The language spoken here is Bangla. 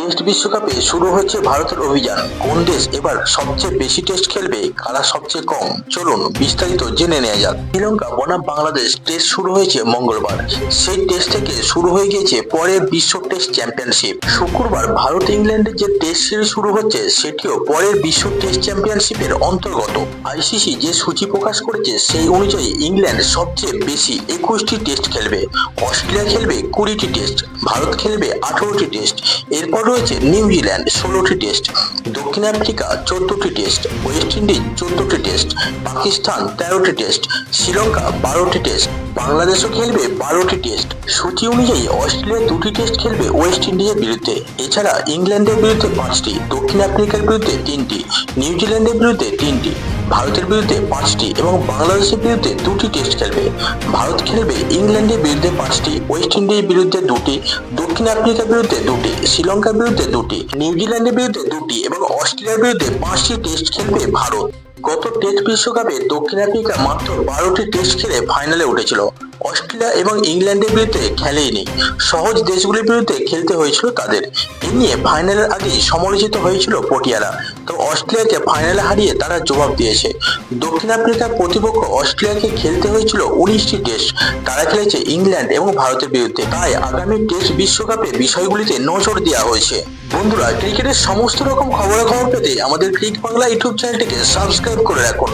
টেস্ট বিশ্বকাপে শুরু হচ্ছে ভারতের অভিযান। কোন দেশ এবার সবচেয়ে বেশি টেস্ট খেলবে, কারা সবচেয়ে কম, চলুন বিস্তারিত জেনে নেওয়া যাক। শ্রীলঙ্কা বনাম বাংলাদেশ টেস্ট শুরু হয়েছে মঙ্গলবার। সেই টেস্ট থেকে শুরু হয়ে গিয়েছে পরের বিশ্ব টেস্ট চ্যাম্পিয়নশিপ। শুক্রবার ভারত ইংল্যান্ডের যে টেস্ট সিরিজ শুরু হচ্ছে সেটিও পরের বিশ্ব টেস্ট চ্যাম্পিয়নশিপের অন্তর্গত। আইসিসি যে সূচি প্রকাশ করেছে সেই অনুযায়ী ইংল্যান্ড সবচেয়ে বেশি 21টি টেস্ট খেলবে, অস্ট্রেলিয়া খেলবে 20টি টেস্ট, ভারত খেলবে 18টি টেস্ট। এরপর রয়েছে নিউজিল্যান্ড 16টি টেস্ট, দক্ষিণ আফ্রিকা 14টি টেস্ট, ওয়েস্ট ইন্ডিজ 14টি টেস্ট, পাকিস্তান 13টি টেস্ট, শ্রীলঙ্কা 12টি টেস্ট, বাংলাদেশও খেলবে 12টি টেস্ট। সূচি অনুযায়ী অস্ট্রেলিয়া 2টি টেস্ট খেলবে ওয়েস্ট ইন্ডিজের বিরুদ্ধে। এছাড়া ইংল্যান্ডের বিরুদ্ধে 5টি, দক্ষিণ আফ্রিকার বিরুদ্ধে 3টি, নিউজিল্যান্ডের বিরুদ্ধে 3টি, ভারতের বিরুদ্ধে 5টি এবং বাংলাদেশের বিরুদ্ধে 2টি টেস্ট খেলবে। ভারত খেলবে ইংল্যান্ডের বিরুদ্ধে 5টি, ওয়েস্ট ইন্ডিজের বিরুদ্ধে 2টি, দক্ষিণ আফ্রিকার বিরুদ্ধে 2টি, শ্রীলঙ্কার বিরুদ্ধে 2টি, নিউজিল্যান্ডের বিরুদ্ধে 2টি এবং অস্ট্রেলিয়ার বিরুদ্ধে 5টি টেস্ট খেলবে ভারত। গত টেস্ট বিশ্বকাপে দক্ষিণ আফ্রিকা মাত্র 12টি টেস্ট খেলে ফাইনালে উঠেছিল। অস্ট্রেলিয়া এবং ইংল্যান্ডের বিরুদ্ধে খেলেইনি, সহজ দেশগুলির বিরুদ্ধে খেলতে হয়েছিল তাদের। এ নিয়ে ফাইনালের আগেই সমালোচিত হয়েছিল পটিয়ারা। তো অস্ট্রেলিয়াকে ফাইনালে হারিয়ে তারা জবাব দিয়েছে। দক্ষিণ আফ্রিকার প্রতিপক্ষ অস্ট্রেলিয়াকে খেলতে হয়েছিল 19টি টেস্ট, তারা খেলেছে ইংল্যান্ড এবং ভারতের বিরুদ্ধে। তাই আগামী টেস্ট বিশ্বকাপে বিষয়গুলিতে নজর দেওয়া হয়েছে। বন্ধুরা, ক্রিকেটের সমস্ত রকম খবরাখবর পেতে আমাদের ক্রিক বাংলা ইউটিউব চ্যানেলটিকে সাবস্ক্রাইব করে রাখুন।